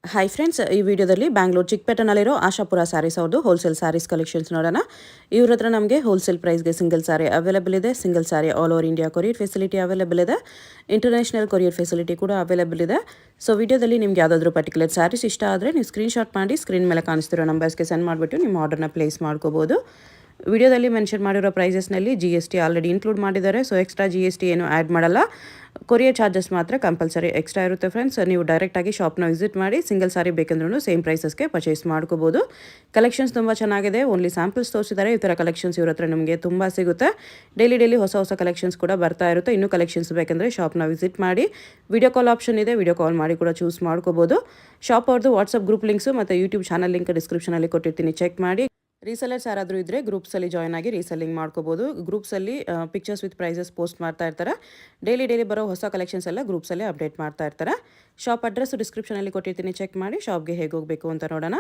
Hi friends, ಈ ವಿಡಿಯೋದಲ್ಲಿ ಬ್ಯಾಂಗ್ಳೂರು ಚಿಕ್ಕಪೇಟೆನಲ್ಲಿರೋ ಆಶಾಪುರ ಸ್ಯಾರೀಸ್ ಅವ್ರದ್ದು ಹೋಲ್ಸೇಲ್ ಸ್ಯಾರೀಸ್ ಕಲೆಕ್ಷನ್ಸ್ ನೋಡೋಣ. ಇವ್ರ ಹತ್ರ ನಮಗೆ ಹೋಲ್ಸೇಲ್ ಪ್ರೈಸ್ಗೆ ಸಿಂಗಲ್ ಸ್ಯಾರಿ ಅವೈಲೇಬಲ್ ಇದೆ. Single sari all over India courier facility available ಇದೆ. ಇಂಟರ್ನ್ಯಾಷನಲ್ ಕೊರಿಯರ್ ಫೆಸಿಲಿಟಿ ಕೂಡ ಅವೈಲೇಬಲ್ ಇದೆ. ಸೊ ವಿಡಿಯೋದಲ್ಲಿ ನಿಮ್ಗೆ ಯಾವುದಾದ್ರೂ ಪರ್ಟಿಕ್ಯುಲರ್ ಸ್ಯಾರೀಸ್ ಇಷ್ಟ ಆದರೆ ನೀವು ಸ್ಕ್ರೀನ್ಶಾಟ್ ಮಾಡಿ ಸ್ಕ್ರೀನ್ ಮೇಲೆ ಕಾಣಿಸ್ತಿರೋ ನಂಬರ್ಸ್ಗೆ ಸೆಂಡ್ ಮಾಡಿಬಿಟ್ಟು ನಿಮ್ಮ ಆರ್ಡರ್ನ ಪ್ಲೇಸ್ ಮಾಡ್ಕೋಬೋದು. ವಿಡಿಯೋದಲ್ಲಿ ಮೆನ್ಷನ್ ಮಾಡಿರೋ ಪ್ರೈಸಸ್ನಲ್ಲಿ GST ಆಲ್ರೆಡಿ ಇನ್ಕ್ಲೂಡ್ ಮಾಡಿದ್ದಾರೆ. ಸೊ ಎಕ್ಸ್ಟ್ರಾ GST ಏನು ಆ್ಯಡ್ ಮಾಡಲ್ಲ. ಕೊರಿಯರ್ ಚಾರ್ಜಸ್ ಮಾತ್ರ ಕಂಪಲ್ಸರಿ ಎಕ್ಸ್ಟ್ರಾ ಇರುತ್ತೆ ಫ್ರೆಂಡ್ಸ್. ನೀವು ಡೈರೆಕ್ಟಾಗಿ ಶಾಪ್ನ ವಿಸಿಟ್ ಮಾಡಿ ಸಿಂಗಲ್ ಸಾರಿ ಬೇಕಂದ್ರೂ ಸೇಮ್ ಪ್ರೈಸಸ್ಗೆ ಪರ್ಚೇಸ್ ಮಾಡ್ಕೋಬೋದು. ಕಲೆಕ್ಷನ್ಸ್ ತುಂಬ ಚೆನ್ನಾಗಿದೆ. ಓನ್ಲಿ ಸ್ಯಾಂಪಲ್ಸ್ ತೋರಿಸಿದ್ದಾರೆ. ಈ ಥರ ಕಲೆಕ್ಷನ್ಸ್ ಇವ್ರ ಹತ್ರ ನಿಮಗೆ ತುಂಬ ಸಿಗುತ್ತೆ. ಡೈಲಿ ಹೊಸ ಕಲೆಕ್ಷನ್ಸ್ ಕೂಡ ಬರ್ತಾ ಇರುತ್ತೆ. ಇನ್ನೂ ಕಲೆಕ್ಷನ್ಸ್ ಬೇಕಂದರೆ ಶಾಪ್ನ ವಿಸಿಟ್ ಮಾಡಿ. ವಿಡಿಯೋ ಕಾಲ್ ಆಪ್ಷನ್ ಇದೆ, ವಿಡಿಯೋ ಕಾಲ್ ಮಾಡಿ ಕೂಡ ಚೂಸ್ ಮಾಡ್ಕೋಬೋದು. ಶಾಪ್ ಅವ್ರದ್ದು ವಾಟ್ಸಪ್ ಗ್ರೂಪ್ ಲಿಂಕ್ಸು ಮತ್ತು ಯೂಟ್ಯೂಬ್ ಚಾನಲ್ ಲಿಂಕ್ ಡಿಸ್ಕ್ರಿಪ್ಷನಲ್ಲಿ ಕೊಟ್ಟಿರ್ತೀನಿ, ಚೆಕ್ ಮಾಡಿ. ರೀಸೆಲರ್ಸ್ ಯಾರಾದರೂ ಇದ್ದರೆ ಗ್ರೂಪ್ಸಲ್ಲಿ ಜಾಯ್ನ್ ಆಗಿ ರೀಸೆಲ್ಲಿಂಗ್ ಮಾಡ್ಕೋಬೋದು. ಗ್ರೂಪ್ಸಲ್ಲಿ ಪಿಕ್ಚರ್ಸ್ ವಿತ್ ಪ್ರೈಸಸ್ ಪೋಸ್ಟ್ ಮಾಡ್ತಾ ಇರ್ತಾರೆ. ಡೈಲಿ ಬರೋ ಹೊಸ ಕಲೆಕ್ಷನ್ಸ್ ಎಲ್ಲ ಗ್ರೂಪ್ಸಲ್ಲೇ ಅಪ್ಡೇಟ್ ಮಾಡ್ತಾ ಇರ್ತಾರೆ. ಶಾಪ್ ಅಡ್ರೆಸ್ ಡಿಸ್ಕ್ರಿಪ್ಷನಲ್ಲಿ ಕೊಟ್ಟಿರ್ತೀನಿ, ಚೆಕ್ ಮಾಡಿ. ಶಾಪ್ಗೆ ಹೇಗೆ ಹೋಗಬೇಕು ಅಂತ ನೋಡೋಣ.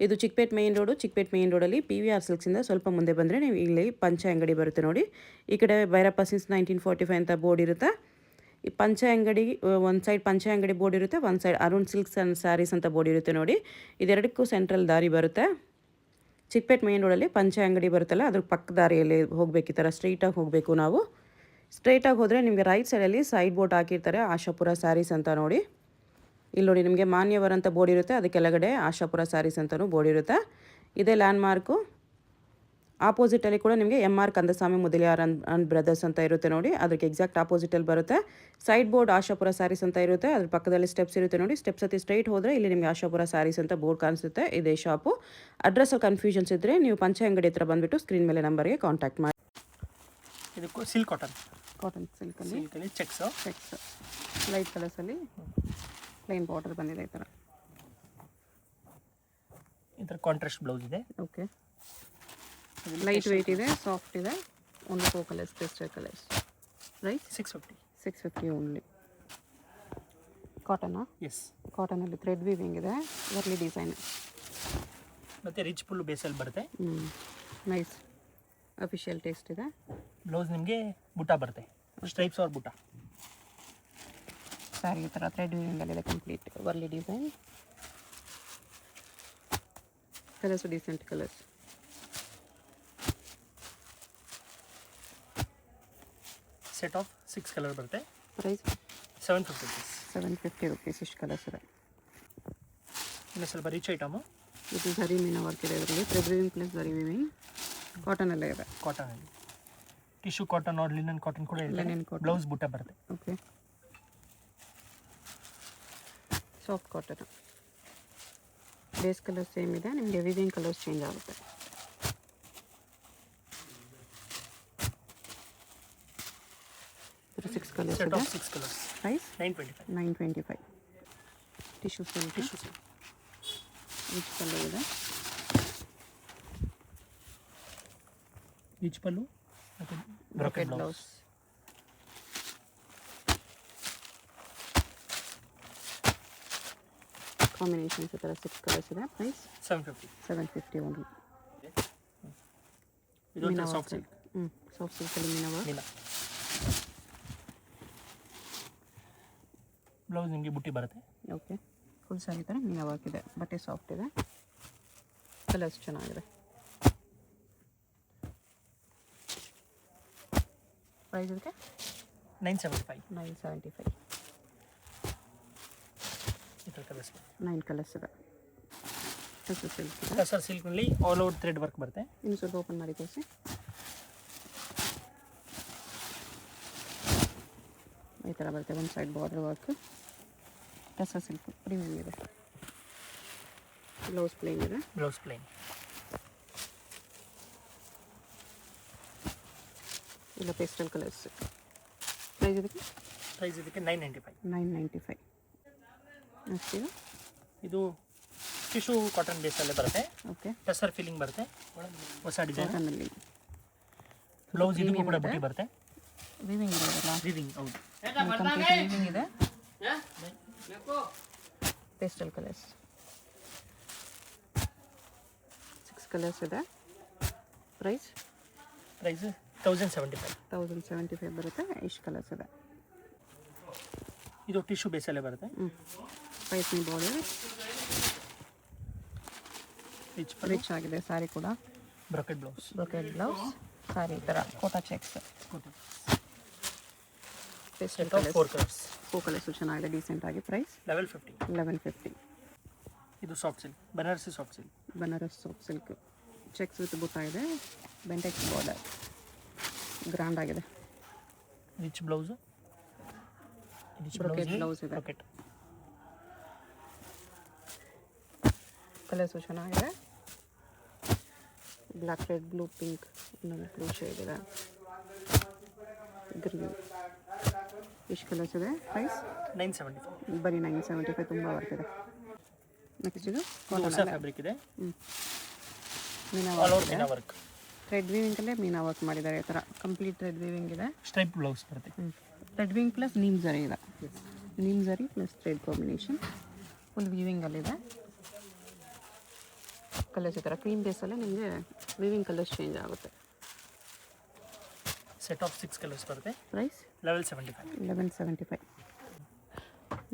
ಇದು Chickpet main road. Chickpet main ರೋಡಲ್ಲಿ PVR ಸಿಲ್ಕ್ಸಿಂದ ಸ್ವಲ್ಪ ಮುಂದೆ ಬಂದರೆ ನೀವು ಇಲ್ಲಿ ಪಂಚೆ ಅಂಗಡಿ ಬರುತ್ತೆ ನೋಡಿ. ಈ ಕಡೆ ಭೈರಪ್ಪ ಸಿನ್ಸ್ 1945 ಅಂತ ಬೋರ್ಡ್ ಇರುತ್ತೆ. ಈ ಪಂಚೆ ಅಂಗಡಿ ಒಂದು ಸೈಡ್ ಪಂಚೆ ಅಂಗಡಿ ಬೋರ್ಡ್ ಇರುತ್ತೆ, ಒಂದು side Arun silks and sarees ಅಂತ ಬೋರ್ಡ್ ಇರುತ್ತೆ ನೋಡಿ. ಇದೆರಡಕ್ಕೂ ಸೆಂಟ್ರಲ್ ದಾರಿ ಬರುತ್ತೆ. ಚಿಕ್ಕಪೇಟೆ ಮೇನ್ ರೋಡಲ್ಲಿ ಪಂಚೆ ಅಂಗಡಿ ಬರುತ್ತಲ್ಲ, ಅದ್ರ ಪಕ್ಕ ದಾರಿಯಲ್ಲಿ ಹೋಗಬೇಕು. ಈ ಥರ ಸ್ಟ್ರೈಟಾಗಿ ಹೋಗಬೇಕು. ನಾವು ಸ್ಟ್ರೈಟಾಗಿ ಹೋದರೆ ನಿಮಗೆ ರೈಟ್ ಸೈಡಲ್ಲಿ ಸೈಡ್ ಬೋರ್ಡ್ ಹಾಕಿರ್ತಾರೆ, ಆಶಾಪುರ ಸ್ಯಾರೀಸ್ ಅಂತ ನೋಡಿ. ಇಲ್ಲಿ ನೋಡಿ ನಿಮಗೆ ಮಾನ್ಯವರ್ ಅಂತ ಬೋರ್ಡ್ ಇರುತ್ತೆ, ಅದಕ್ಕೆ ಕೆಳಗಡೆ ಆಶಾಪುರ ಸ್ಯಾರೀಸ್ ಅಂತಲೂ ಬೋರ್ಡ್ ಇರುತ್ತೆ. ಇದೇ ಲ್ಯಾಂಡ್ ಮಾರ್ಕು. ಆಪೋಸಿಟಲ್ಲಿ ಕೂಡ ನಿಮಗೆ MR Kandaswamy Mudaliar and brothers ಅಂತ ಇರುತ್ತೆ ನೋಡಿ. ಅದಕ್ಕೆ ಎಕ್ಸಾಕ್ಟ್ ಆಪೋಸಿಟಲ್ಲಿ ಬರುತ್ತೆ. ಸೈಡ್ ಬೋರ್ಡ್ ಆಶಾಪುರ ಸ್ಯಾರೀಸ್ ಅಂತ ಇರುತ್ತೆ, ಅದ್ರ ಪಕ್ಕದಲ್ಲಿ ಸ್ಟೆಪ್ಸ್ ಇರುತ್ತೆ ನೋಡಿ. ಸ್ಟೆಪ್ಸ್ ಹತ್ತಿ ಸ್ಟ್ರೈಟ್ ಹೋದರೆ ಇಲ್ಲಿ ನಿಮಗೆ ಆಶಾಪುರ ಸ್ಯಾರೀಸ್ ಅಂತ ಬೋರ್ಡ್ ಕಾಣಿಸುತ್ತೆ. ಇದೇ ಶಾಪು. ಅಡ್ರೆಸ್ಸಲ್ಲಿ ಕನ್ಫ್ಯೂಷನ್ಸ್ ಇದ್ದರೆ ನೀವು ಪಂಚೆ ಅಂಗಡಿ ಹತ್ರ ಬಂದುಬಿಟ್ಟು ಸ್ಕ್ರೀನ್ ಮೇಲೆ ನಂಬರ್ಗೆ ಕಾಂಟ್ಯಾಕ್ಟ್ ಮಾಡಿ. ಇದಕ್ಕೂ ಸಿಲ್ಕ್ ಕಾಟನ್ ಸಿಲ್ಕಲ್ಲಿ ಚೆಕ್ಸ್ ಲೈಟ್ ಕಲರ್ಸಲ್ಲಿ ಪ್ಲೈನ್ ಬಾರ್ಡರ್ ಬಂದಿದೆ. ಈ ಥರ ಕಾಂಟ್ರಾಸ್ಟ್ ಬ್ಲೌಸ್ ಇದೆ. ಓಕೆ, ಲೈಟ್ ವೆಯ್ಟ್ ಇದೆ, ಸಾಫ್ಟ್ ಇದೆ. Only 4 colours, pastel colours. Right 650 only. ಕಾಟನಾ? ಎಸ್, ಕಾಟನಲ್ಲಿ ಥ್ರೆಡ್ ವೀವಿಂಗ್ ಇದೆ, ವರ್ಲಿ ಡಿಸೈನ್ ಮತ್ತು ರಿಚ್ ಫುಲ್ ಬೇಸಲ್ಲಿ ಬರುತ್ತೆ. ನೈಸ್ ಅಫಿಷಿಯಲ್ ಟೇಸ್ಟ್ ಇದೆ. ಬ್ಲೌಸ್ ನಿಮಗೆ ಬುಟ್ಟ ಬರುತ್ತೆ, ಸ್ಟ್ರೈಪ್ಸ್ ಅವ್ರ ಬುಟ್ಟ. ಸ್ಯಾರಿ ಈ ಥರ ಥ್ರೆಡ್ ವೀವಿಂಗಲ್ಲಿದೆ, complete Warli design. Colours decent colours. Set of 6 colour ಬರುತ್ತೆ. Price 750 rupees. ಇಷ್ಟು ಕಲರ್ಸ್ ಇದೆ. ಇನ್ನು ಸ್ವಲ್ಪ ರಿಚ್ ಐಟಮು. ಇದು ಝರಿ ಮೀನ ವರ್ಕ್ ಇದೆ. ಇದರಲ್ಲಿ thread weaving plus zari weaving. ಕಾಟನಲ್ಲೇ ಇದೆ. ಕಾಟನಲ್ಲಿ tissue cotton or linen cotton ಕೂಡ ಇದೆ. Linen cotton. ಬ್ಲೌಸ್ ಬುಟ್ಟ ಬರುತ್ತೆ. Okay, soft cotton. Base colour same ಇದೆ, ನಿಮಗೆ ವೀವಿಂಗ್ ಕಲರ್ಸ್ ಚೇಂಜ್ ಆಗುತ್ತೆ. ಸಿಕ್ಸ್ ಕಲರ್ಸ್ ಸೆಟ್ ಇದೆ. Of 6 colours. Price 925. Tissue silk. Rich colour ಇದೆ. ರಿಚ್ ಪಲ್ಲು ಮತ್ತು ಬ್ರೊಕೆಟ್ ಬ್ಲೌಸ್. ಕಾಂಬಿನೇಷನ್ಸ್ ಈ ಥರ 6 ಕಲರ್ಸ್ ಇದೆ. Price 750 only. ಇದು ಸಾಫ್ಟ್ ಸಿಲ್ಕ್. ಸಾಫ್ಟ್ ಸಿಲ್ಕಲ್ಲಿ ಮೀನಾ ವರ್ಕ್. ಬ್ಲೌಸ್ ನಿಮಗೆ ಬುಟ್ಟಿ ಬರುತ್ತೆ. ಓಕೆ, ಫುಲ್ ಸ್ಯಾರಿ ಥರ ಮೀನಾ ವರ್ಕ್ ಇದೆ. ಬಟ್ಟೆ ಸಾಫ್ಟ್ ಇದೆ, ಕಲರ್ಸ್ ಚೆನ್ನಾಗಿದೆ. ಪ್ರೈಸ್ ಇದಕ್ಕೆ 975. ಈ ಥರ ಕಲರ್ಸ್ 9 ಕಲರ್ಸ್ ಇದೆ. ಟಸರ್ ಸಿಲ್ಕ್ ಇದೆ. ಟಸರ್ ಸಿಲ್ಕ್ನಲ್ಲಿ ಆಲ್ ಓವರ್ ಥ್ರೆಡ್ ವರ್ಕ್ ಬರುತ್ತೆ. ಇನ್ನು ಸ್ವಲ್ಪ ಓಪನ್ ಮಾಡಿ ತೋರಿಸಿ. ಈ ಥರ ಬರುತ್ತೆ. ಒಂದು side border work. Tussar silk premium ಇದೆ. ಬ್ಲೌಸ್ ಪ್ಲೇನ್ ಇದೆ. ಇಲ್ಲ ಪೇಸ್ಟಲ್ ಕಲರ್ಸ್. ಪ್ರೈಸ್ ಇದಕ್ಕೆ 995. ಅಷ್ಟೇ. ಇದು ಟಿಶ್ಯೂ ಕಾಟನ್ ಬೇಸಲ್ಲೇ ಬರುತ್ತೆ. ಓಕೆ, ಟಸರ್ ಫೀಲಿಂಗ್ ಬರುತ್ತೆ. ಹೊಸ ಡಿಸೈನ್. ಕಾಟನಲ್ಲಿ ಬ್ಲೌಸ್ ಇದಕ್ಕೂ ಕೂಡ ಬುಟ್ಟಿ ಬರುತ್ತೆ. ವೀವಿಂಗ್ ಇದೆ. ವೀವಿಂಗ್ ಹೌದು. ಕಂಪ್ಲೀಟ್ ವೀವಿಂಗ್ ಇದೆ. ಪೇಸ್ಟಲ್ ಕಲರ್ಸ್ 6 ಕಲರ್ಸ್ ಇದೆ. ಪ್ರೈಸ್ 1075 ಬರುತ್ತೆ. ಇಷ್ಟು ಕಲರ್ಸ್ ಇದೆ. ಇದು ಟಿಶ್ಯೂ ಬೇಸಲ್ಲೇ ಬರುತ್ತೆ. ಪೈಸ್ನಿ ಬಾರ್ಡರ್, ರಿಚ್ ಪಲ್ಲು, ರಿಚ್ ಆಗಿದೆ ಸ್ಯಾರಿ ಕೂಡ. Brocade blouse, brocade blouse, sari ಈ ಥರ Kota checks, set of 4 colours, 4 colours ಚೆನ್ನಾಗಿದೆ, ಡೀಸೆಂಟ್ ಆಗಿ. ಪ್ರೈಸ್ 1150. 1150. ಇದು soft silk, Banarasi soft silk, Banaras soft silk, checks with butta ಇದೆ, ಬೆಂಟೆಕ್ಸ್ ಬಾರ್ಡರ್, ಗ್ರ್ಯಾಂಡ್ ಆಗಿದೆ. ರಿಚ್ ಬ್ಲೌಸು, ಬ್ರೊಕೆಟ್ ಬ್ಲೌಸ್ ಇದೆ. ಬ್ರೊಕೆಟ್ ಕಲರ್ಸು ಚೆನ್ನಾಗಿದೆ. ಬ್ಲ್ಯಾಕ್, ರೆಡ್, ಬ್ಲೂ, ಪಿಂಕ್, ಇನ್ನೊಂದು ಬ್ಲೂ ಶೇಡ್ ಇದೆ, ಗ್ರೀನ್, ಇಷ್ಟು ಕಲರ್ಸ್ ಇದೆ. ಪ್ರೈಸ್ 975. ಬರೀ 975, ತುಂಬ ಬರ್ತಿದೆ. ನೆಕ್ಸ್ಟ್ ಇದು ಹೊಸ ಫ್ಯಾಬ್ರಿಕ್ ಇದೆ, ಮೀನಾ ಆಲ್ ಓವರ್ ವರ್ಕ್, ಮೀನಾ ವರ್ಕ್, ಥ್ರೆಡ್ ವೀವಿಂಗಲ್ಲೇ ಮೀನಾ ವರ್ಕ್ ಮಾಡಿದ್ದಾರೆ. ಈ ಥರ ಕಂಪ್ಲೀಟ್ ಥ್ರೆಡ್ ವೀವಿಂಗ್ ಇದೆ. ಸ್ಟ್ರೈಪ್ ಬ್ಲೌಸ್ ಬರುತ್ತೆ. ಥ್ರೆಡ್ ವೀವಿಂಗ್ ಪ್ಲಸ್ ನೀಮ್ ಜರಿ ಇದೆ. ನೀಮ್ zari plus thread combination, full ವೀವಿಂಗಲ್ಲಿದೆ. ಕಲರ್ಸ್ ಈ ಥರ ಕ್ರೀಮ್ ಬೇಸಲ್ಲೇ ನಿಮಗೆ ವೀವಿಂಗ್ ಕಲರ್ಸ್ ಚೇಂಜ್ ಆಗುತ್ತೆ. ಸೆಟ್ ಆಫ್ 6 ಕಲರ್ಸ್ ಬರುತ್ತೆ. ಪ್ರೈಸ್ 1175. 1175.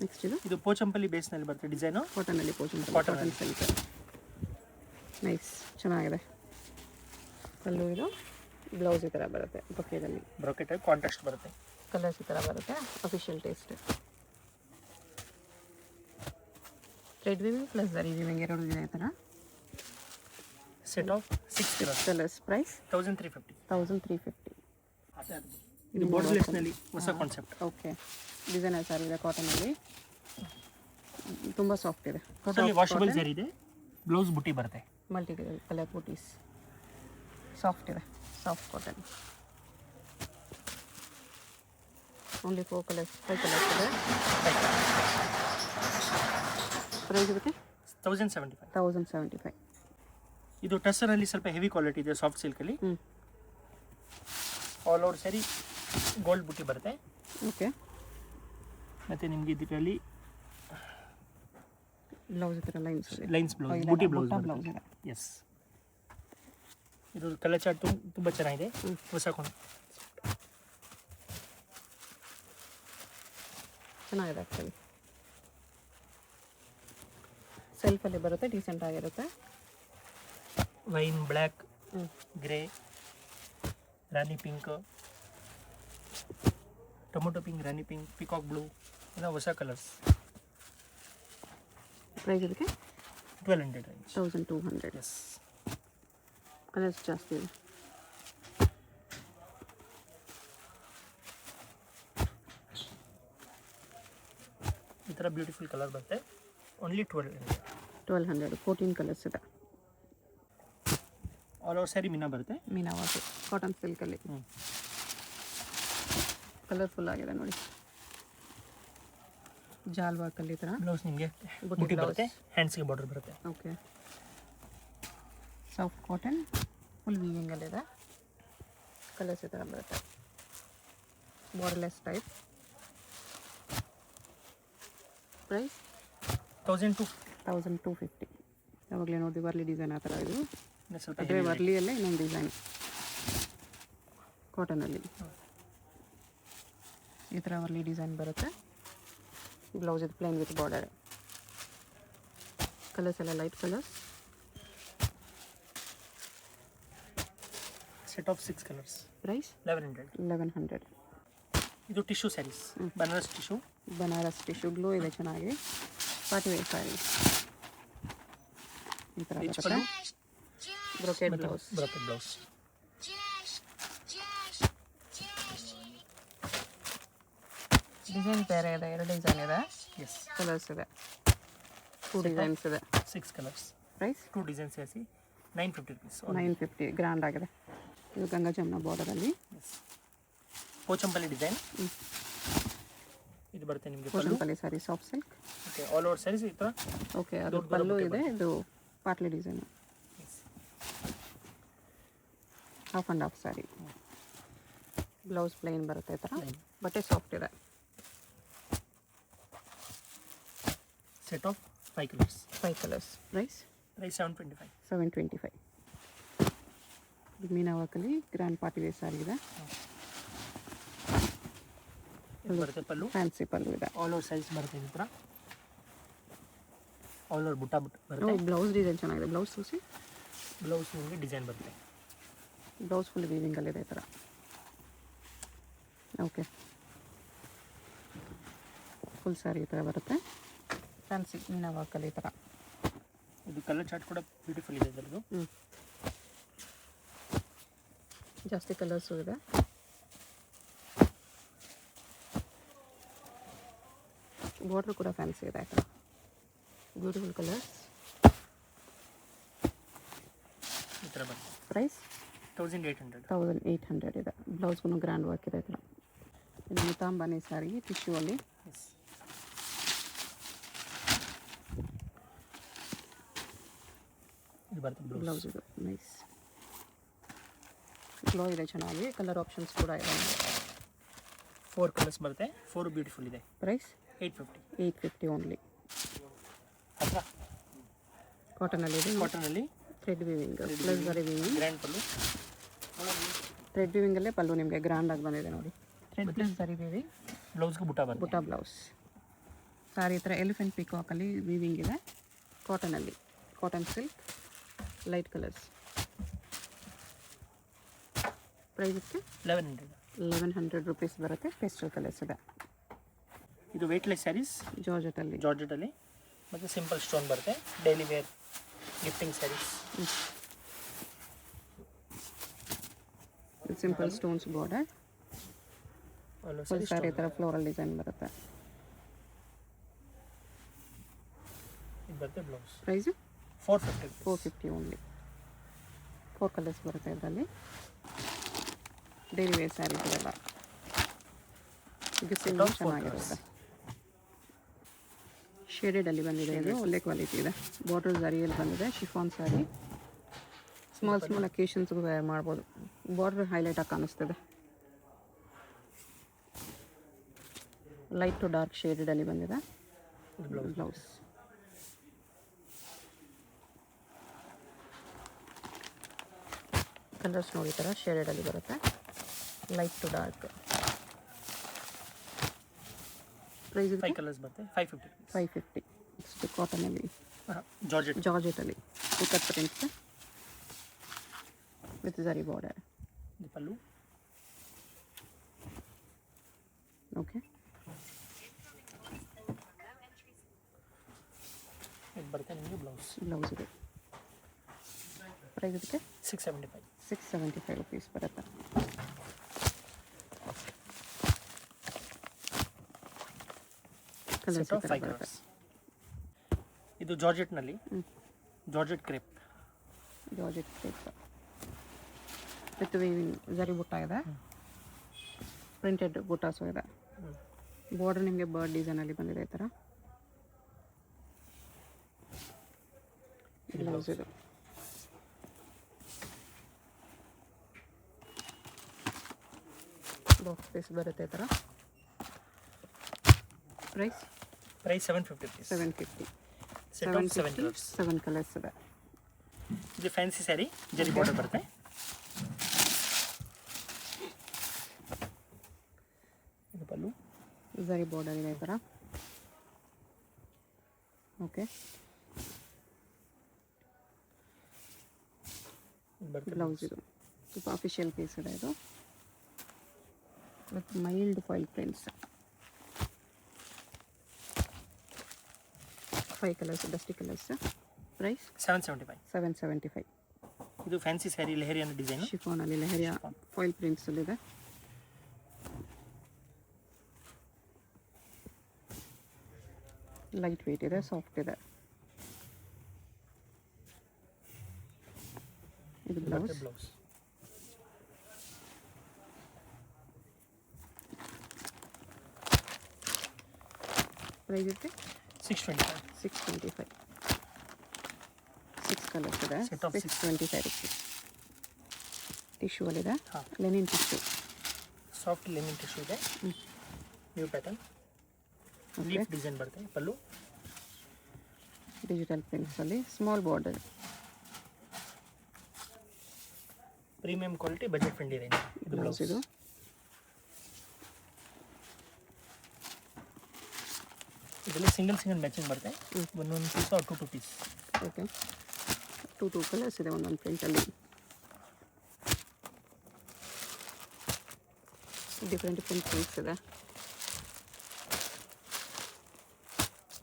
ನೆಕ್ಸ್ಟ್ ಇದು ಪೋಚಂಪಲ್ಲಿ ಬೇಸ್ನಲ್ಲಿ ಬರುತ್ತೆ ಡಿಸೈನು. ಕಾಟನಲ್ಲಿ Pochampally, Cotton cotton silk, nice, ಚೆನ್ನಾಗಿದೆ. ಪಲ್ಲು ಇದು, ಬ್ಲೌಸ್ ಈ ಥರ ಬರುತ್ತೆ ಬೊಕೆದಲ್ಲಿ. ಬ್ರೊಕೆಟ್ ಕಾಂಟ್ರಾಸ್ಟ್ ಬರುತ್ತೆ. ಕಲರ್ಸ್ ಈ ಥರ ಬರುತ್ತೆ. Official taste. Thread weaving plus zari weaving ಎರಡು ಇದೆ ಈ ಥರ. Set of 6 colours. Colours. Price 1350. 1350. ಇದು ಬಾರ್ಡರ್ಲೆಸ್ನಲ್ಲಿ ಹೊಸ ಕಾನ್ಸೆಪ್ಟ್. ಓಕೆ, ಡಿಸೈನರ್ ಸಾರಿ ಇದೆ ಕಾಟನಲ್ಲಿ, ತುಂಬ ಸಾಫ್ಟ್ ಇದೆ. ಟೋಟಲಿ ವಾಷಬಲ್ ಜರಿ ಇದೆ. ಬ್ಲೌಸ್ ಬುಟ್ಟಿ ಬರುತ್ತೆ. ಮಲ್ಟಿ ಕಲರ್ ಬೂಟೀಸ್, ಸಾಫ್ಟ್ ಇದೆ, soft cotton. Only 4 colours, 5 colours ಇದೆ. ಪ್ರೈಸ್ ಇರುತ್ತೆ 1075. 1075. ಇದು ಟಸ್ಸರಲ್ಲಿ ಸ್ವಲ್ಪ ಹೆವಿ ಕ್ವಾಲಿಟಿ ಇದೆ, ಸಾಫ್ಟ್ ಸಿಲ್ಕಲ್ಲಿ. ಆಲ್ ಓವರ್ ಸ್ಯಾರಿ ಗೋಲ್ಡ್ ಬುಟ್ಟಿ ಬರುತ್ತೆ. ಓಕೆ, ಮತ್ತು ನಿಮಗೆ ಇದರಲ್ಲಿ ಬ್ಲೌಸ್ ಈ ಥರ ಲೈನ್ಸ್ ಬ್ಲೌಸ್, ಬುಟ್ಟಿ ಬ್ಲೌಸ್ ಬ್ಲೌಸ್ ಇದೆ. ಎಸ್, ಇದು ಕಲರ್ ಚಾರ್ಟ್ ತುಂಬ ಚೆನ್ನಾಗಿದೆ. ಹೊಸ ಚೆನ್ನಾಗಿದೆ ಆ್ಯಕ್ಚುಲಿ. ಸೆಲ್ಫಲ್ಲಿ ಬರುತ್ತೆ, ಡೀಸೆಂಟ್ ಆಗಿರುತ್ತೆ. Wine black, grey, rani pink, tomato pink, rani pink, peacock blue, ಎಲ್ಲ ಹೊಸ ಕಲರ್ಸ್. ಪ್ರೈಸ್ ಇದಕ್ಕೆ 1200 ರೇಂಜ್. 1200. ಎಸ್, ಕಲರ್ಸ್ ಜಾಸ್ತಿ ಇದೆ. ಈ ಥರ ಬ್ಯೂಟಿಫುಲ್ ಕಲರ್ ಬರುತ್ತೆ. ಓನ್ಲಿ 1200. 1200. 14 ಕಲರ್ಸ್ ಇದೆ. ಆಲ್ ಓವರ್ ಸ್ಯಾರಿ ಮೀನಾ ಬರುತ್ತೆ. ಮೀನಾ ವರ್ಕ್, ಕಾಟನ್ ಸಿಲ್ಕಲ್ಲಿ ಕಲರ್ಫುಲ್ ಆಗಿದೆ ನೋಡಿ. ಜಾಲ್ ವರ್ಕಲ್ಲಿ ಈ ಥರ ಬ್ಲೌಸ್ ನಿಮಗೆ ಬುಟ್ಟಿ ಬುಟ್ಟಿ ಬ್ಲೌಸ್. ಬರುತ್ತೆ, ಹ್ಯಾಂಡ್ಸ್ಗೆ ಬಾರ್ಡರ್ ಬರುತ್ತೆ. ಓಕೆ, ಸಾಫ್ಟ್ ಕಾಟನ್, ಫುಲ್ ವೀವಿಂಗಲ್ಲಿದೆ. ಕಲರ್ಸ್ ಈ ಥರ ಬರುತ್ತೆ, ಬಾರ್ಡರ್ಲೆಸ್ ಟೈಪ್. ಪ್ರೈಸ್ 1250. ಯಾವಾಗಲೇ ನೋಡಿ ವರ್ಲಿ ಡಿಸೈನ್ ಆ ಥರ ಇದು. ಸ್ವಲ್ಪ ಅದೇ ವರ್ಲಿಯಲ್ಲೇ ಇನ್ನೊಂದು ಡಿಸೈನ್ ಕಾಟನಲ್ಲಿ ಈ ಥರ ವರ್ಲಿ ಡಿಸೈನ್ ಬರುತ್ತೆ. ಬ್ಲೌಸ್ ಇದು ಪ್ಲೇನ್ ವಿತ್ ಬಾರ್ಡರ್. ಕಲರ್ಸ್ ಎಲ್ಲ light colours. Set of 6 colours. Price 1100. 1100. ಇದು tissue saris, Banaras tissue. Banaras tissue glow ಇದೆ ಚೆನ್ನಾಗಿ. ಪಾರ್ಟಿ ವೇರ್ ಸ್ಯಾರಿ ಈ ಥರ ಬರುತ್ತೆ. Brocade blouse. Brocade blouse. Design ಬೇರೆ ಇದೆ, 2 ಡಿಸೈನ್ ಇದೆ. ಎಸ್, ಕಲರ್ಸ್ ಇದೆ, 2 ಡಿಸೈನ್ಸ್ ಇದೆ. 6 ಕಲರ್ಸ್. ಪ್ರೈಸ್ 2 ಡಿಸೈನ್ಸ್ ಸೇರಿಸಿ 950 rupees. 950. ಗ್ರ್ಯಾಂಡ್ ಆಗಿದೆ. ಇದು ಗಂಗಾ ಜಮ್ನ ಬಾರ್ಡರಲ್ಲಿ ಪೋಚಂಪಲ್ಲಿ ಡಿಸೈನ್. ಇದು ಬರುತ್ತೆ ನಿಮಗೆ Pochampally sari, soft silk. Okay, all over saris ಈ ಥರ. ಓಕೆ, ಅದು ಪಲ್ಲು ಇದೆ. ಇದು ಪಾಟ್ಲಿ design, half and half sari. Blouse plain ಬರುತ್ತೆ ಈ ಥರ. ಬಟ್ಟೆ ಸಾಫ್ಟ್ ಇದೆ. Set of 5 colours. 5 colours. Price 725. 725. ಮೀನಾ ವರ್ಕಲ್ಲಿ ಗ್ರ್ಯಾಂಡ್ ಪಾರ್ಟಿ ವೇರ್ ಸ್ಯಾರಿ ಇದೆ. ಇದು ಬರುತ್ತೆ ಪಲ್ಲು. ಫ್ಯಾನ್ಸಿ ಪಲ್ಲು ಇದೆ. ಆಲ್ ಓವರ್ ಸ್ಯಾರೀಸ್ ಬರುತ್ತೆ ಈ ಥರ. ಆಲ್ ಓವರ್ ಬುಟ್ಟ ಓ ಬರುತ್ತೆ. ಬ್ಲೌಸ್ ಡಿಸೈನ್ ಚೆನ್ನಾಗಿದೆ. ಬ್ಲೌಸ್ ತೋರಿಸಿ. ಬ್ಲೌಸ್ ನಿಮಗೆ ಡಿಸೈನ್ ಬರುತ್ತೆ. ಬ್ಲೌಸ್ ಫುಲ್ ವೀವಿಂಗಲ್ಲಿದೆ ಈ ಥರ. ಓಕೆ, ಫುಲ್ ಸ್ಯಾರಿ ಈ ಥರ ಬರುತ್ತೆ. ಫ್ಯಾನ್ಸಿ ಮೀನಾ ವರ್ಕಲ್ಲಿ ಈ ಥರ. ಇದು ಕಲರ್ ಚಾರ್ಟ್ ಕೂಡ ಬ್ಯೂಟಿಫುಲ್ ಇದೆ ಇದರದ್ದು. ಜಾಸ್ತಿ ಕಲರ್ಸು ಇದೆ. ಬಾರ್ಡ್ರ್ ಕೂಡ ಫ್ಯಾನ್ಸಿ ಇದೆ ಆಯ್ತಾ. Beautiful colours. ಈ ಥರ ಬರುತ್ತೆ. ಪ್ರೈಸ್ 1800. 1800 ಇದೆ. ಬ್ಲೌಸ್ಗೂ ಗ್ರ್ಯಾಂಡ್ ವರ್ಕ್ ಇದೆ ಈ ಥರ. ಇದು ಮುತಾಂಬಾನಿ ಸ್ಯಾರಿ ಟಿಶ್ಯೂ ಅಲ್ಲಿ. ಎಸ್, ಇದು ಬರುತ್ತೆ ಬ್ಲೌಸ್. ಬ್ಲೌಸ್ ಇದು ನೈಸ್ ಗ್ಲೋ ಇದೆ ಚೆನ್ನಾಗಿ. ಕಲರ್ ಆಪ್ಷನ್ಸ್ ಕೂಡ ಇದೆ. 4 ಕಲರ್ಸ್ ಬರುತ್ತೆ. 4 ಬ್ಯೂಟಿಫುಲ್ ಇದೆ. ಪ್ರೈಸ್ 850. 850 ಓನ್ಲಿ. ಅಥವಾ ಕಾಟನಲ್ಲಿ ಇದೆ. ಕಾಟನಲ್ಲಿ ಥ್ರೆಡ್ ವಿವಿಂಗ್ ಪ್ಲಸ್ ಜರಿ ವಿವಿಂಗ್. ಗ್ರ್ಯಾಂಡ್ ಪಲ್ಲು. ಥ್ರೆಡ್ ವಿವಿಂಗಲ್ಲೇ ಪಲ್ಲು ನಿಮಗೆ ಗ್ರ್ಯಾಂಡಾಗಿ ಬಂದಿದೆ ನೋಡಿ. ಥ್ರೆಡ್ ಪ್ಲಸ್ ಜರಿ ವಿವಿಂಗ್. ಬ್ಲೌಸ್ಗೂ ಬುಟ್ಟ ಬರುತ್ತೆ. ಬುಟ್ಟ ಬ್ಲೌಸ್. ಸಾರಿ ಈ ಥರ ಎಲಿಫೆಂಟ್ ಪಿಕಾಕಲ್ಲಿ ವಿವಿಂಗ್ ಇದೆ. ಕಾಟನಲ್ಲಿ, cotton silk, light colours. Price ಇದಕ್ಕೆ 1100. 1100 ರುಪೀಸ್ ಬರುತ್ತೆ. ಪೇಸ್ಟಲ್ ಕಲರ್ಸ್ ಇದೆ. ಇದು ವೇಟ್ಲೆಸ್ ಸ್ಯಾರೀಸ್ ಜಾರ್ಜೆಟಲ್ಲಿ. ಜಾರ್ಜೆಟಲ್ಲಿ ಮತ್ತು ಸಿಂಪಲ್ ಸ್ಟೋನ್ ಬರುತ್ತೆ. Daily wear gifting saris. Simple stones border. Full sari ಈ ಥರ ಫ್ಲೋರಲ್ ಡಿಸೈನ್ ಬರುತ್ತೆ. ಇದು ಬರುತ್ತೆ ಬ್ಲೌಸ್. ಪ್ರೈಸು 450. 450 ಓನ್ಲಿ. 4 ಕಲರ್ಸ್ ಬರುತ್ತೆ ಇದರಲ್ಲಿ. ಡೈಲಿ ವೇರ್ ಸ್ಯಾರೀಸ್ ಇದೆಲ್ಲ. ಗಿಫ್ಟಿಂಗ್ ಚೆನ್ನಾಗಿರುತ್ತೆ. ಶೇಡೆಡಲ್ಲಿ ಬಂದಿದೆ. ಇದು ಒಳ್ಳೆ ಕ್ವಾಲಿಟಿ ಇದೆ. ಬಾರ್ಡರ್ ಝರಿಯಲ್ಲಿ ಬಂದಿದೆ. ಶಿಫಾನ್ ಸ್ಯಾರಿ. ಸ್ಮಾಲ್ ಅಕೇಶನ್ಸ್ಗೂ ವೇರ್ ಮಾಡ್ಬೋದು. ಬಾರ್ಡರ್ ಹೈಲೈಟ್ ಆಗಿ ಕಾಣಿಸ್ತಿದೆ. ಲೈಟ್ ಟು ಡಾರ್ಕ್ ಶೇಡೆಡಲ್ಲಿ ಬಂದಿದೆ. ಬ್ಲೌಸ್. ಕಲರ್ಸ್ ನೋಡಿ ಈ ಥರ ಶೇಡೆಡಲ್ಲಿ ಬರುತ್ತೆ. Light to dark. Price 5 colours ಬರುತ್ತೆ. 550. 550. ನೆಕ್ಸ್ಟ್ ಕಾಟನಲ್ಲಿ georgette. Ikat prints with zari border. ಇದು ಪಲ್ಲು. ಓಕೆ, ಇದು ಬರುತ್ತೆ ನಿಮಗೆ ಬ್ಲೌಸ್. ಬ್ಲೌಸ್ ಇದೆ. ಪ್ರೈಸ್ ಇದಕ್ಕೆ 675. 675 ರುಪೀಸ್ ಬರುತ್ತೆ. ಕಲರ್ಸ್ Set of 5 ಬರುತ್ತೆ. ಕಲರ್ಸ್. ಇದು ಜಾರ್ಜೆಟ್ನಲ್ಲಿ georgette crepe. Georgette type with weaving zari ಬುಟ್ಟ ಇದೆ. ಪ್ರಿಂಟೆಡ್ ಬುಟ್ಟಾಸು ಇದೆ. ಬಾರ್ಡರ್ ನಿಮಗೆ ಬರ್ಡ್ ಡಿಸೈನಲ್ಲಿ ಬಂದಿದೆ ಈ ಥರ. ಬ್ಲೌಸ್ ಇದು. ಬಾಕ್ಸ್ ಪೀಸ್ ಬರುತ್ತೆ ಈ ಥರ. Price 750 rupees. 750. Set of 7 colours. 7 colours ಇದೆ. ಇದು ಫ್ಯಾನ್ಸಿ ಸ್ಯಾರಿ ಜರಿ ಬಾರ್ಡರ್ ಬರುತ್ತೆ. ಇದು ಪಲ್ಲು. ಜರಿ ಬಾರ್ಡರ್ ಇದೆ ಈ ಥರ. ಓಕೆ, ಬ್ಲೌಸ್ ಇದು. ಸ್ವಲ್ಪ ಅಫಿಷಿಯಲ್ ಪೀಸ್ ಇದೆ ಇದು. With mild foil prints. 5 colours, dusty colours. Price 775. 775. ಇದು ಫ್ಯಾನ್ಸಿ ಸ್ಯಾರಿ ಲೆಹರಿ ಅನ್ನೋ ಡಿಸೈನ್. ಶಿಫಾನಲ್ಲಿ ಲೆಹರಿಯ ಫಾಯಿಲ್ ಪ್ರಿಂಟ್ಸಲ್ಲಿದೆ. ಲೈಟ್ ವೆಯ್ಟ್ ಇದೆ, ಸಾಫ್ಟ್ ಇದೆ. ಇದು ಬ್ಲೌಸ್. ಬ್ಲೌಸ್. ಪ್ರೈಸ್ ಇರುತ್ತೆ 625. 625. 6 ಕಲರ್ಸ್ ಇದೆ. Set of 625 rupees. ಟಿಶ್ಯೂ ಅಲ್ಲಿದೆ. ಹಾಂ, linen tissue. Soft linen tissue ಇದೆ. New pattern. ಲೀಫ್ ಡಿಸೈನ್ ಬರುತ್ತೆ. ಪಲ್ಲು. ಡಿಜಿಟಲ್ ಪ್ರಿಂಟ್ಸಲ್ಲಿ small border. Premium quality, budget friendly range. ಇದು ಬ್ಲೌಸ್ ಇದು. ಇದರಲ್ಲಿ ಸಿಂಗಲ್ ಮ್ಯಾಚಿಂಗ್ ಬರುತ್ತೆ ಒಂದೊಂದು piece or two piece. Okay, two colours ಇದೆ ಒಂದೊಂದು ಪ್ರಿಂಟಲ್ಲಿ, ಡಿಫ್ರೆಂಟ್ ಪ್ರಿಂಟ್ಸ್ ಇದೆ.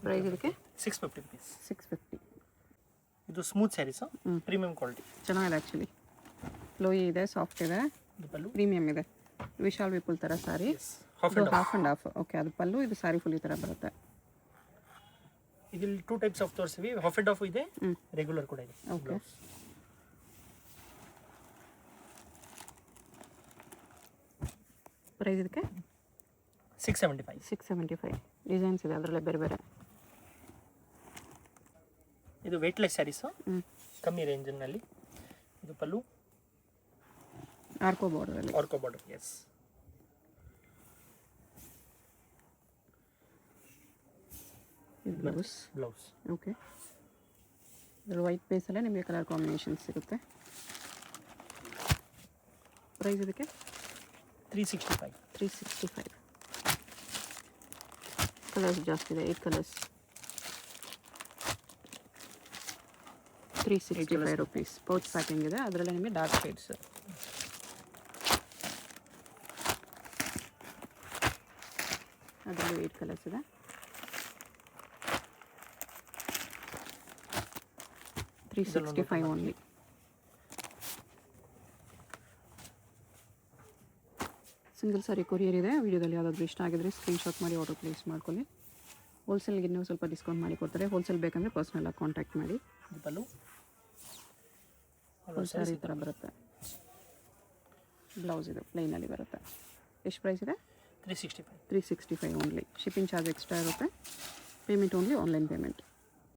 ಪ್ರೈಸ್ ಇದಕ್ಕೆ 650 ರುಪೀಸ್. 650. ಇದು ಸ್ಮೂತ್ ಸ್ಯಾರೀಸು, ಪ್ರೀಮಿಯಂ ಕ್ವಾಲಿಟಿ. ಚೆನ್ನಾಗಿದೆ ಆ್ಯಕ್ಚುಲಿ, ಫ್ಲೋಯಿ ಇದೆ, ಸಾಫ್ಟ್ ಇದೆ, ಇದು ಪಲ್ಲು ಪ್ರೀಮಿಯಮ್ ಇದೆ. ವಿಶಾಲ್ ವಿಪುಲ್ ಥರ ಸಾರಿ, ಹಾಫ್ ಆ್ಯಂಡ್ ಹಾಫ್. ಓಕೆ, ಅದು ಪಲ್ಲು, ಇದು ಸಾರಿ ಫುಲ್ ಈ ಥರ ಬರುತ್ತೆ. ಇದರಲ್ಲಿ 2 ಟೈಪ್ಸ್ ಆಫ್ ತೋರಿಸಿವಿ, ಹಾಫ್ ಆ್ಯಂಡ್ ಹಾಫ್ ಇದೆ, ರೆಗ್ಯುಲರ್ ಕೂಡ ಇದೆ. ಓಕೆ, ಪ್ರೈಸ್ ಇದಕ್ಕೆ 675. 675. ಡಿಸೈನ್ಸ್ ಇದೆ ಅದರಲ್ಲೇ ಬೇರೆ ಬೇರೆ. ಇದು ವೆಯ್ಟ್ಲೆಸ್ ಸ್ಯಾರೀಸು, ಕಮ್ಮಿ ರೇಂಜಿನಲ್ಲಿ. ಇದು ಪಲ್ಲು, ಆರ್ಕೋ ಬಾರ್ಡರಲ್ಲಿ, ಆರ್ಕೋ ಬಾರ್ಡರ್. ಎಸ್, ಇದು ಬ್ಲೌಸ್. ಬ್ಲೌಸ್. ಓಕೆ, ಇದರಲ್ಲಿ ವೈಟ್ ಬೇಸಲ್ಲೇ ನಿಮಗೆ ಕಲರ್ ಕಾಂಬಿನೇಷನ್ಸ್ ಸಿಗುತ್ತೆ. ಪ್ರೈಸ್ ಇದಕ್ಕೆ 365. 365. ಕಲರ್ಸ್ ಜಾಸ್ತಿ ಇದೆ, 8 ಕಲರ್ಸ್. 365 ರುಪೀಸ್. ಪೌಚ್ ಪ್ಯಾಕಿಂಗ್ ಇದೆ, ಅದರಲ್ಲೇ ನಿಮಗೆ ಡಾರ್ಕ್ ಶೇಡ್ಸ್. ಅದರಲ್ಲಿ 8 ಕಲರ್ಸ್ ಇದೆ. $365 ಓನ್ಲಿ. ಸಿಂಗಲ್ ಸಾರಿ ಕೊರಿಯರ್ ಇದೆ. ವಿಡಿಯೋದಲ್ಲಿ ಯಾವುದಾದ್ರೂ ಇಷ್ಟ ಆಗಿದ್ರೆ ಸ್ಕ್ರೀನ್ಶಾಟ್ ಮಾಡಿ ಆರ್ಡರ್ ಪ್ಲೇಸ್ ಮಾಡ್ಕೊಳ್ಳಿ. ಹೋಲ್ಸೇಲ್ಗೆ ಇನ್ನೂ ಸ್ವಲ್ಪ ಡಿಸ್ಕೌಂಟ್ ಮಾಡಿ ಕೊಡ್ತಾರೆ. ಹೋಲ್ಸೇಲ್ ಬೇಕಂದರೆ ಪರ್ಸ್ನಲಾಗಿ ಕಾಂಟ್ಯಾಕ್ಟ್ ಮಾಡಿ. ಇದು ಪಲ್ಲು, ಸಾರಿ ಈ ಥರ ಬರುತ್ತೆ. ಬ್ಲೌಸ್ ಇದು ಪ್ಲೈನಲ್ಲಿ ಬರುತ್ತೆ. ಎಷ್ಟು ಪ್ರೈಸ್ ಇದೆ? 365. 365 ಓನ್ಲಿ. ಶಿಪ್ಪಿಂಗ್ ಚಾರ್ಜ್ ಎಕ್ಸ್ಟ್ರಾ ಇರುತ್ತೆ. Payment only online payment.